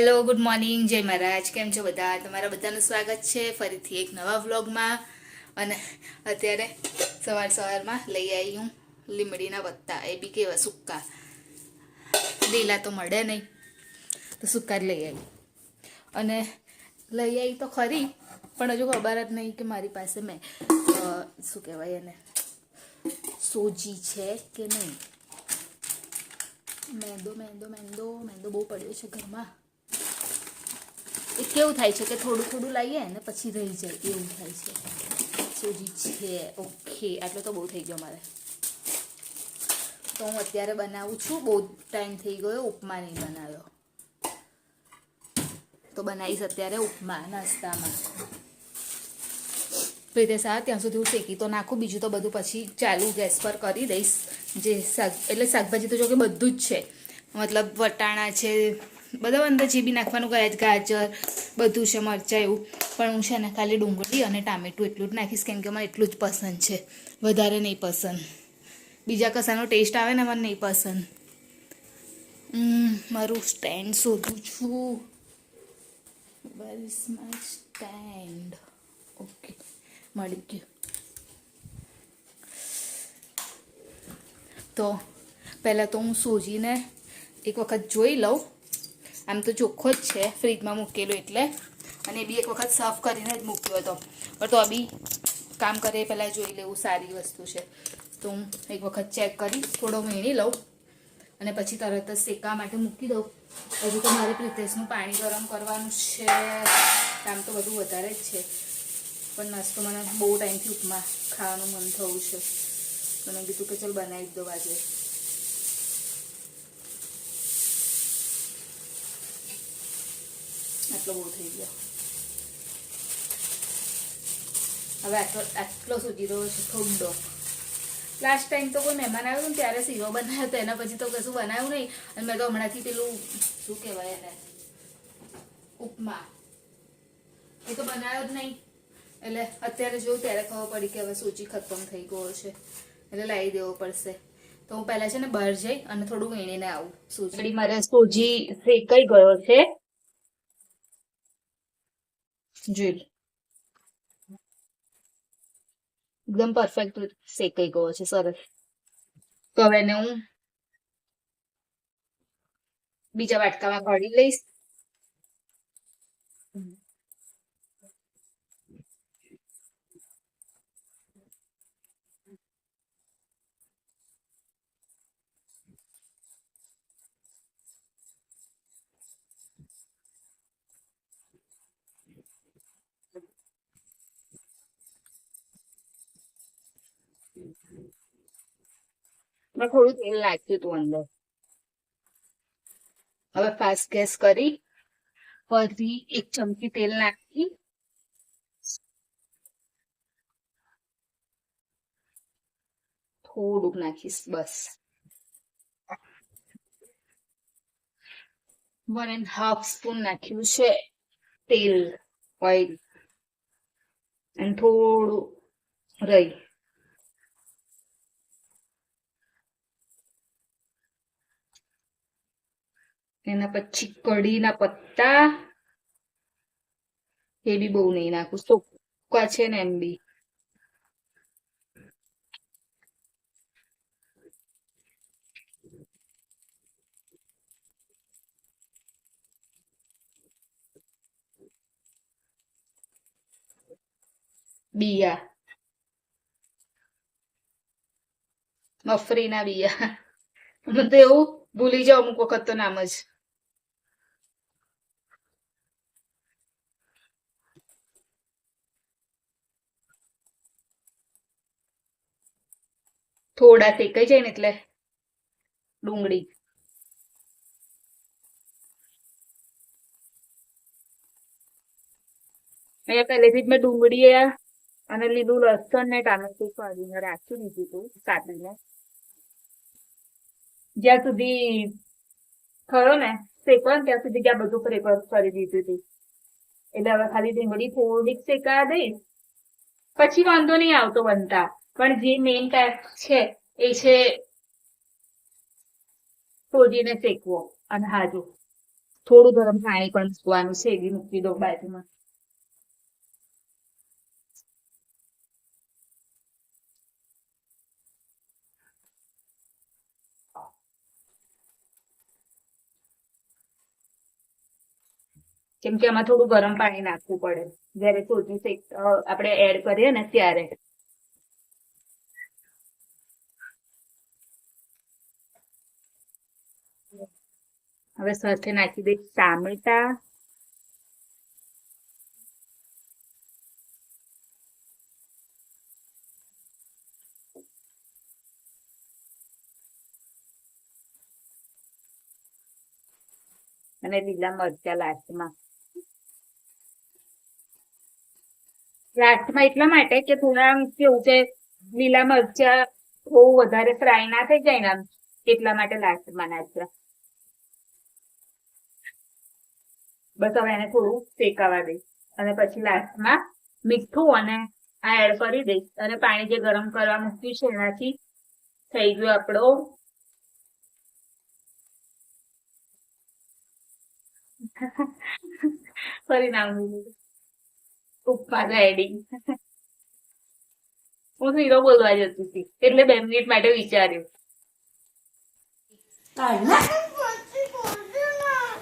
Hello, good morning, જય મહારાજ. કેમ છો બધા? તમારા બધાનું સ્વાગત છે ફરીથી એક નવા વ્લોગમાં. અને અત્યારે સવારમાં લઈ આવી હું લીમડીના પત્તા, એ બી કેવા સૂકા. લીલા તો મળે નહીં, તો સૂકા જ લઈ આવી. અને લઈ આવી તો ખરી, પણ હજુ ખબર જ નહીં કે મારી પાસે શું કહેવાય એને, સોજી છે કે નહીં. મેંદો બહુ પડ્યો છે ઘરમાં. એ કેવું થાય છે કે થોડું થોડું લાવીએ ને પછી રહી જાય એવું થાય છે. સોજી છે. ઓકે, આટલો તો બહુ થઈ ગયો મારે. તો હું અત્યારે બનાવું છું. બહુ ટાઈમ થઈ ગયો ઉપમા નહીં બનાવ્યો, તો બનાવીશ અત્યારે ઉપમા નાસ્તામાં. રીતે ત્યાં સુધી હું શેકી તો નાખું, બીજું તો બધું પછી ચાલુ ગેસ પર કરી દઈશ. જે શાકભાજી તો જો કે બધું જ છે, મતલબ વટાણા છે, બધા અંદર જે બી નાખવાનું ગયા જ, ગાજર બધું છે, મરચાં એવું. પણ હું છે ને ખાલી ડુંગળી અને ટામેટું એટલું જ નાખીશ, કેમ કે મને એટલું જ પસંદ છે, વધારે નહીં પસંદ. બીજા કશાનો ટેસ્ટ આવે ને મને નહીં પસંદ. મારું સ્ટેન્ડ શોધું છું. Where is my stand? Okay, મળી ગયું. તો પહેલાં તો હું સોજીને એક વખત જોઈ લઉં. આમ તો ચોખ્ખો જ છે, ફ્રીજમાં મૂકેલો એટલે. અને એ બી એક વખત સાફ કરીને જ મૂક્યો હતો, પણ તો બી કામ કરે પહેલાં જોઈ લેવું, સારી વસ્તુ છે. તો હું એક વખત ચેક કરી થોડો વીણી લઉં અને પછી તરત જ શેકા માટે મૂકી દઉં. હજુ તો મારે પ્રિતેશનું પાણી ગરમ કરવાનું છે. કામ તો બધું વધારે જ છે, પણ નાસ્તો મને બહુ ટાઈમથી ઉપમા ખાવાનું મન થયું છે. મને કીધું કે ચાલ બનાવી જ દો આજે. આટલો બહુ થઈ ગયો. હવે આટલો સુધી રહ્યો છે થોડો. લાસ્ટ ટાઈમ તો કોઈ મહેમાન આવ્યું ને ત્યારે શીરો બનાવ્યો હતો, એના પછી તો કશું બનાવ્યું નહીં. અને મેં તો હમણાંથી પેલું શું કહેવાય એને, ઉપમા, એ તો બનાવ્યો જ નહીં. એટલે અત્યારે જોઉં ત્યારે ખબર પડી કે હવે સોજી ખતમ થઈ ગયો છે, એટલે લાવી દેવો પડશે. તો હું પહેલા છે ને બહાર જઈ અને થોડું વીણીને આવું. સોજી મારે સોજી શેકાઈ ગયો છે, જોઈ એકદમ પરફેક્ટ શેકાઈ ગયો છે, સરસ. તો હવે એને હું બીજા વાટકામાં કાઢી લઈશ. મેં થોડું તેલ નાખ્યું હતું અંદર. હવે ફાસ્ટ ગેસ કરી ફરી એક ચમચી તેલ નાખી થોડુંક નાખીશ, બસ 1.5 સ્પૂન નાખ્યું છે તેલ, ઓઇલ. અને થોડું રહી, એના પછી કઢીના પત્તા. એ બી બહુ નહીં નાખું, સૂકા છે ને એમ બી. બિયા, મફરીના બિયા. મને તો એવું ભૂલી જાવ અમુક વખત તો નામ જ. થોડા શેકાઈ જાય ને એટલે ડુંગળી. અહીંયા પહેલેથી જ મેં ડુંગળી અને લીલું લસણ ને ટામેટું કાઢીને રાખી દીધું હતું કાપીને. જ્યાં સુધી થયો ને શેકવા ને ત્યાં સુધી ત્યાં બધું પ્રેપર કરી દીધું હતું. એટલે હવે ખાલી ડુંગળી થોડીક શેકા દઈશ, પછી વાંધો નહીં આવતો બનતા. પણ જે મેઇન ટાઈપ છે એ છે સોજીને શેકવો. અને હાજુ થોડું ગરમ પાણી પણ મૂકવાનું છે, એ બી મૂકી દો બાજુમાં. કેમ કે આમાં થોડું ગરમ પાણી નાખવું પડે જયારે સોજી આપણે એડ કરીએ ને ત્યારે. હવે સાથે નાખી દઈશ ટામેટા. અને લીલા મરચા લાસ્ટમાં. લાસ્ટમાં એટલા માટે કે થોડા કેવું કે લીલા મરચા બહુ વધારે ફ્રાય ના થઈ જાય ને આમ, એટલા માટે લાસ્ટમાં નાખ્યા. બસ હવે એને થોડું શેકાવા દઈશ અને પછી લાસ્ટમાં મીઠું અને આ એડ કરી દઈશ અને પાણી જે ગરમ કરવા મૂક્યું છે એનાથી થઈ ગયો આપણો ફરી નામ ઉપમા રેડી. હું હીરો બોલવા જતી હતી એટલે 2 મિનિટ માટે વિચાર્યું.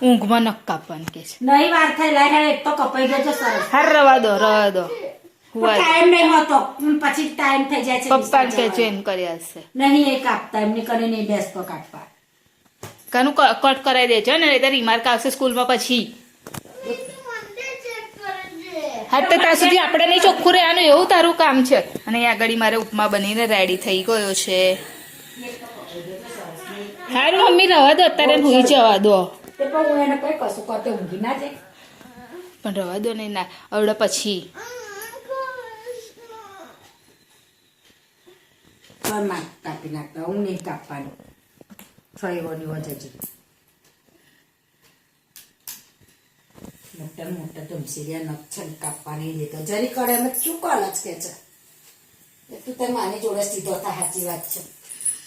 ઊંઘમાં નખ કાપવાનું કે છે. નહીં વાર થાય લાય એક તો કપાઈ ગયો છે સરસ. હાર રવા દો. ટાઈમ નહીં હોતો પછી ટાઈમ થઈ જાય છે. પપ્પા કે જોઈન કર્યા હશે. નહીં એ કાપતા એમને કરીને નહીં બેસતો કાપવા. કાનું કટ કરાવી દેજો ને એટલે રિમાર્ક આવશે સ્કૂલમાં પછી. હા તો ત્યાં સુધી આપણે નહીં ચોખ્ખું રહેવાનું એવું તારું કામ છે. અને આગળ મારે ઉપમા બનીને રેડી થઈ ગયો છે. હારું મમ્મી રવા દો અત્યારે ભૂલી જવા દો. પણ હું એને કઈ કશું કરતે ઊંઘી ના જાય. પણ રવા દો ને ના આવડે પછી. કાપી નાખતા હું નહીં કાપવાનું. ફરીઓની વજે મોટા મોટા ટમસીરિયા નક્ષન કાપવા નહીં દેતો જરી કરે એમ ચૂકલ જ કે છે. તું તે માની જોડે સીધો થાય સાચી વાત છે.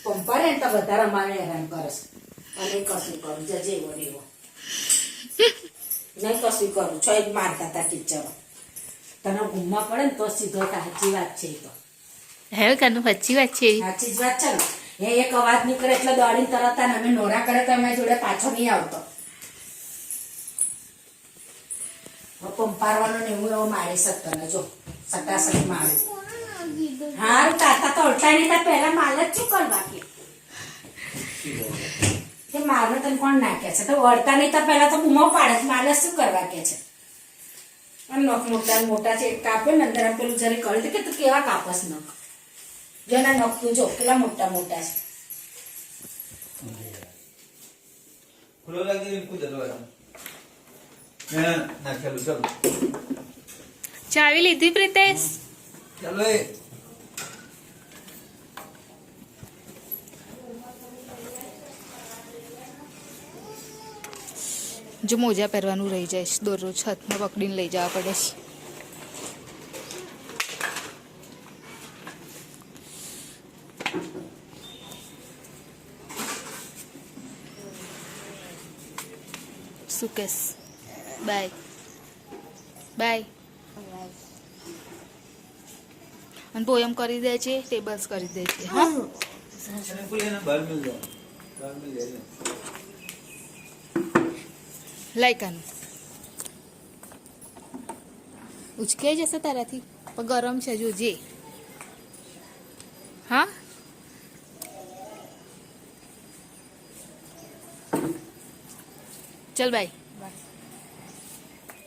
પંપા ને તો બધા રમાને હેરાન કરે છે. અને કશું કરું જજે એવો ને એવો નહીં કશું કરું છો એક મારતા હતા ટીચરો. તને ઘૂમવા પડે ને તો સીધો થાય સાચી વાત છે. એ તો હે કાનું સાચી વાત છે. સાચી જ વાત છે ને. એક અવાજ નીકળે એટલે દોડીને તરત ને અમે નોરા કરે તો અમે જોડે પાછો નહીં આવતો. પંપારવાનો ને એવું એવો મારી શકતો ને જો સટાસટ મારે. હારું તાતા તો અડતા નહીં તા પહેલા માલ જ શું કર બાકી તે મારને તને કોણ નાખે છે. તો વળતા નહીં તો પહેલા તો બૂમો પાડે માલ જ શું કરવા કે છે. નખ મોટા મોટા છે કાપે ને અંદર પેલું જરી કરી કે તું કેવા કાપસ નખ જેના નખ તું જો પેલા મોટા મોટા છે. ખુલ્લો લાગી કુદ ના ચાલુ ચાલો ચાવી લીધી પ્રિતેશ. ચાલો જો મોજા પહેરવાનું રહી જાય છે દરરોજ હાથમાં પકડીને લઈ જવા પડે છે. શું કહેશ? Bye bye. અને પોયમ કરી દે છે ટેબલ્સ કરી દે છે. હા બહાર મિલ જાઓ બહાર મિલ જાય લાયકાનું ઉચકાઈ જશે તારાથી પણ ગરમ છે જોજે. હા ચલ બાય.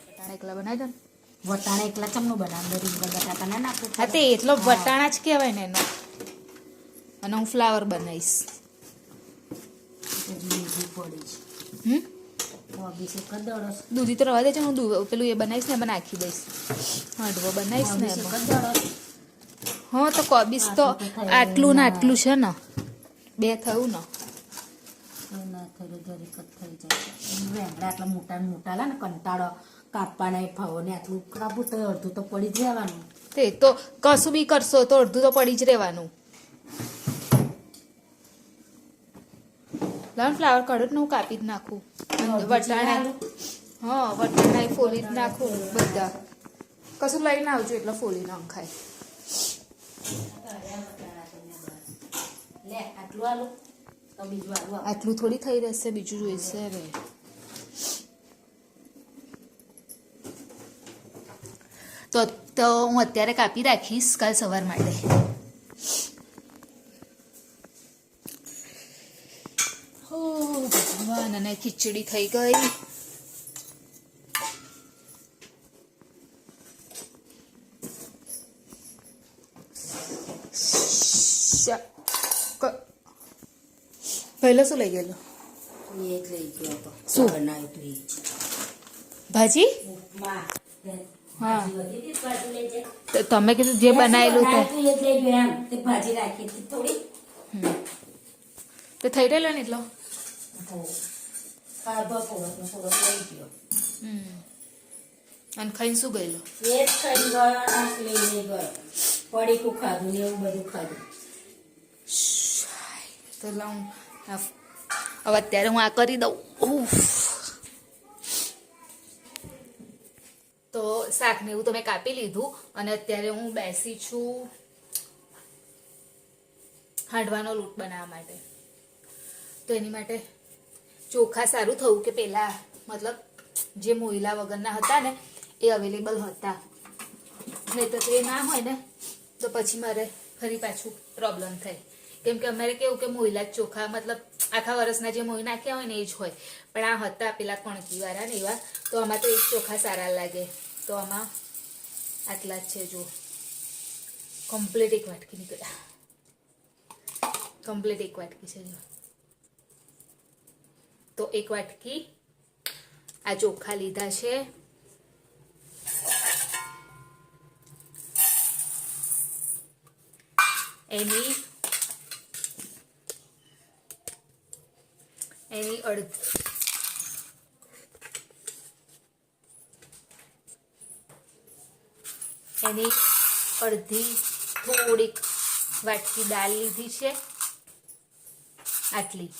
વટાણા એકલા બનાવી દો ને. વટાણા એકલા ચમનું બનાવ રીંગણ બટાકા ના નાખું. હા તે એટલો વટાણા જ કહેવાય ને એનો. અને હું ફ્લાવર બનાવીશ. પડી દૂધી તો રવા દેજો. હું પેલું એ બનાવીશ ને એમાં નાખી દઈશ. હાંડવો બનાવીશ ને એમાં. હા તો કોબીસ તો આટલું ને આટલું છે ને 2 થયું ને. આટલા મોટા મોટા લા ને કંટાળો કાપવાના ફાવો ને આટલું કાપવું તો અડધું તો પડી જ રહેવાનું. તે તો કશું બી કરશો તો અડધું તો પડી જ રહેવાનું. લાવ ફ્લાવર કાઢો ને હું કાપી જ નાખું. વટાણા હા વટાણા ફોલી જ નાખું બધા કશું લઈને આવજો એટલે ફોલી નાખાય લે આટલું આલું તો બીજું આલું આપો. આટલું થોડી થઈ રહેશે બીજું જોઈશે હવે તો હું અત્યારે કાપી રાખીશ કાલ સવાર માટે હો ભગવાન અને ખીચડી થઈ ગઈ પહેલા શું લઈ ગયેલું એ જ લઈ ગયો હતો શું? બનાવ્યું હતું એ જ. ભાજી ઉપમા. હા. ભાજી વધી હતી, ભાજી લઈ જાય. તો તમે કીધું જે બનાવેલું તે બનાવ્યું હતું એ જ લઈ ગયો એમ. તે ભાજી રાખી હતી થોડી. તો થઈ રહેલો ને એટલો કાઢો થોડોક લઈ ગયો. અને ખાઈને શું ગયેલો એ જ ખાઈ ગયો નાશ લઈને ગયો. પડીકું ખાધું ને એવું બધું ખાધું. તો લાવું હવે અત્યારે હું આ કરી દઉં ઉફ. તો શાક ને એવું તો મેં કાપી લીધું અને અત્યારે હું બેસી છું હાંડવાનો લોટ બનાવવા માટે તો એની માટે ચોખા સારું થયું કે પેલા મતલબ જે મોયલા વગરના હતા ને એ અવેલેબલ હતા નહીં તો તે ના હોય ને તો પછી મારે ફરી પાછું પ્રોબ્લેમ થાય કેમ કે અમારે કેવું કે મોયલા જ ચોખા મતલબ આખા વર્ષના જે મોઈ નાખ્યા હોય ને એ જ હોય પણ આ હતા પેલા કણકીવાળા ને એવા તો આમાં તો એક ચોખા સારા લાગે તો આમાં આટલા જ છે જો કમ્પ્લીટ એક વાટકી નીકળ્યા કમ્પ્લીટ એક વાટકી છે જો તો એક વાટકી આ ચોખા લીધા છે એની અડધી થોડીક વાટકી દાળ લીધી છે આટલી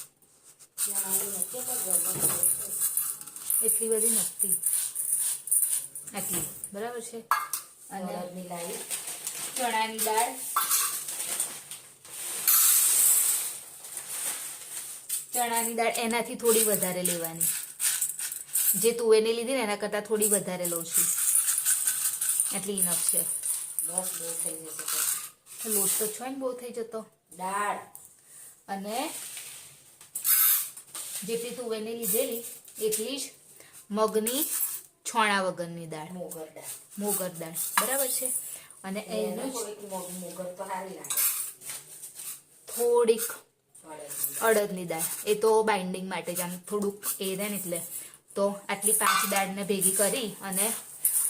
એટલી બધી નથી આટલી બરાબર છે અને ચણાની દાળ એનાથી થોડી વધારે લેવાની જે તુવેરની લીધી ને એના કરતાં થોડી વધારે લઉં છું એટલી ઇનફ છે બસ બહુ થઈ જશે. લોટ તો છો ને બહુ થઈ જતો દાળ અને જેટલી તુવેરની લીધેલી એટલી જ મગની છોણા વગરની દાળ મોગર દાળ બરાબર છે અને એનું જ મોગર તો સારી લાગે. થોડીક અડદની દાળ એ તો બાઇન્ડિંગ માટે જ આમ થોડુંક એ રહે ને એટલે તો આટલી 5 દાળને ભેગી કરી અને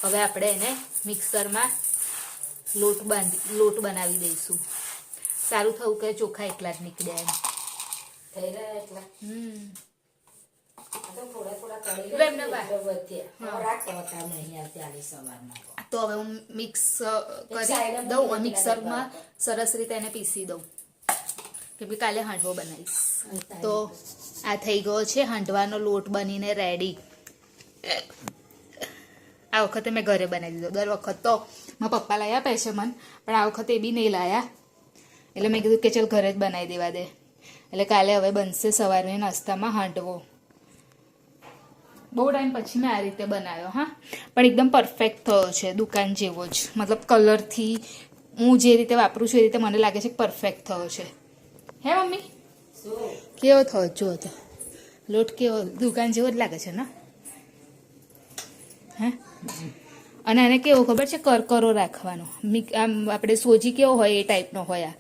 હવે આપણે એને મિક્સરમાં લોટ બનાવી દઈશું સારું થયું કે ચોખા એકલા જ નીકળ્યા એમ થઈ રહ્યા એટલા તો હવે હું મિક્સ કરી દઉં મિક્સરમાં સરસ રીતે એને પીસી દઉં કેમ કે કાલે હાંડવો બનાવીશ તો આ થઈ ગયો છે હાંડવાનો લોટ બનીને રેડી આ વખતે મેં ઘરે બનાવી દીધો દર વખત તો મારા પપ્પા લાવ્યા આપે છે મને પણ આ વખતે એ બી નહીં લાવ્યા એટલે મેં કીધું કે ચાલ ઘરે જ બનાવી દેવા દે એટલે કાલે હવે બનશે સવારે નાસ્તામાં હાંડવો બહુ ટાઈમ પછી મેં આ રીતે બનાવ્યો હા પણ એકદમ પરફેક્ટ થયો છે દુકાન જેવો જ મતલબ કલરથી હું જે રીતે વાપરું છું એ રીતે મને લાગે છે કે પરફેક્ટ થયો છે હે મમ્મી કેવો થયો જો તો લોટ કેવો દુકાન જેવો જ લાગે છે ને હે અને આને કેવો ખબર છે કરકરો રાખવાનો આમ આપણે સોજી કેવો હોય એ ટાઈપનો હોય આ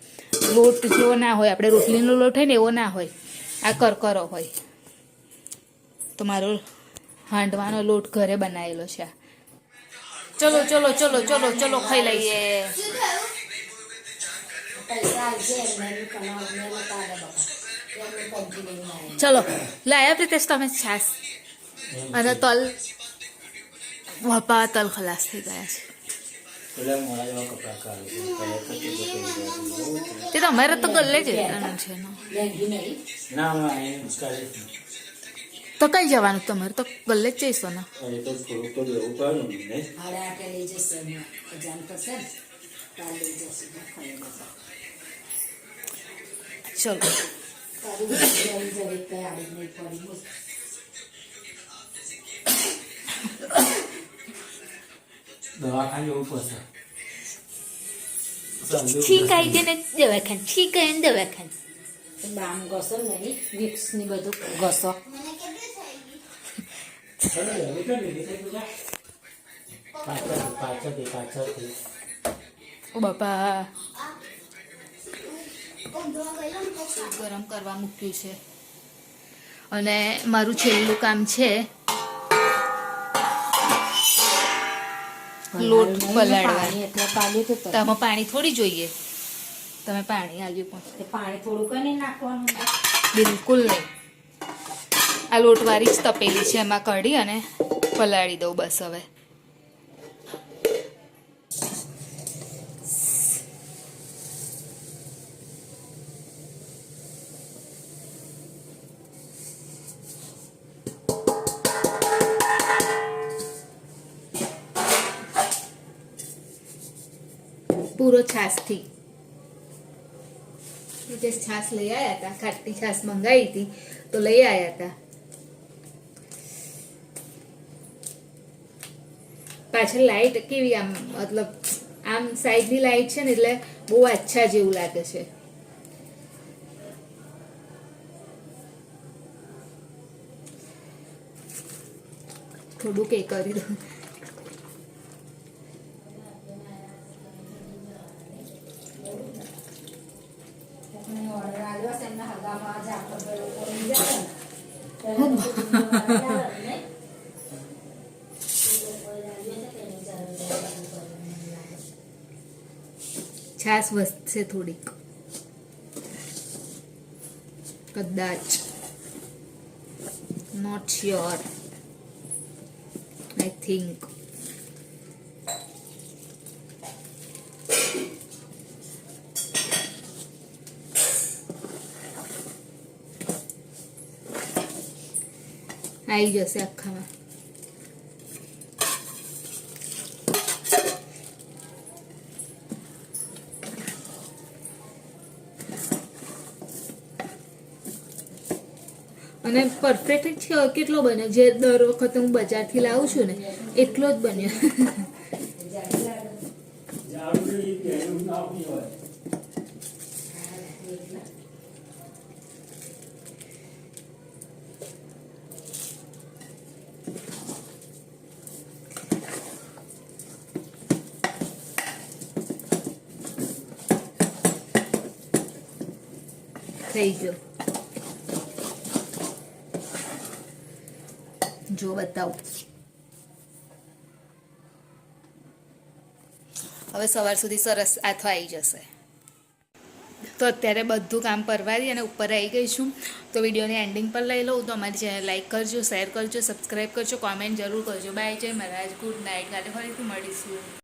લોટ જેવો ના હોય આપણે રોટલીનો લોટ હોય ને એવો ના હોય આ કરકરો હોય તો મારો હાંડવાનો લોટ ઘરે બનાવેલો છે ચલો ચલો ચલો ચલો ચલો ખાઈ લઈએ ચલો લાયા પ્રીતેશ તમે છાસ અને તલ બાપા તલ ખલાસ થઈ ગયા છે તે તમારે તો ગલ્લે જ છે તો કઈ જવાનું તમારે તો ગલ્લે જ જઈશું ને એ તો થોડુંક તો લેવું પડે ને નહીં હાડે આટે લઈ જશે હમણાં. અજાન થશે ને તાર લઈ જશે ખાઈ જશે. ચલો તારું જરી જરી કઈ આડી નહીં પડી બોલ. દવાખાને જવું પડશે ઠીક આવી જાય ને દવાખાને ઠીક આવી ને દવાખાને બામ ઘસો નહીં વિક્સ ની બધું ઘસો. ઓ બાપા ગરમ કરવા મૂક્યું છે અને મારું છેલ્લું કામ છે લોટ પલાળવા. પાણી એટલે પાલ્યું તો તરત. આમાં પાણી થોડી જોઈએ, તમે પાણી આલ્યું પણ તે પાણી થોડું કઈ નહીં નાખવાનું. બિલકુલ નહીં. આ લોટવાળી જ તપેલી છે, એમાં કાઢી અને પલાળી દઉં બસ. હવે પૂરો છાશથી જે છાશ લઈ આવ્યા હતા, ખાટી છાશ મંગાવી હતી તો લઈ આવ્યા હતા. પાછળ લાઈટ કેવી આમ મતલબ આમ સાઈડની લાઈટ છે ને એટલે બહુ અચ્છા જેવું લાગે છે. થોડુંક એ કરી દઉં. ઓર્ડર આવ્યો છે એમના હગામાં જ આપણે લોકો લઈ જાય ને. ત્યારે નહીં? છાશ વધશે થોડીક કદાચ, નોટ શ્યોર. આઈ થિંક આવી જશે આખામાં. અને પરફેક્ટ છે કેટલો બન્યો, જે દર વખતે હું બજારથી લાવું છું ને એટલો જ બન્યો. થઈ ગયો. જો બતાવું. હવે સવાર સુધી સરસ આથો આવી જશે. તો અત્યારે બધું કામ પરવારી અને ઉપર આવી ગઈ છું. તો વિડીયોની એન્ડિંગ પર લઈ લઉં. તો અમારી ચેનલ લાઈક કરજો, શેર કરજો, સબસ્ક્રાઈબ કરજો, કોમેન્ટ જરૂર કરજો. બાય, જય મહારાજ, ગુડ નાઇટ. કાલે ફરીથી મળીશું.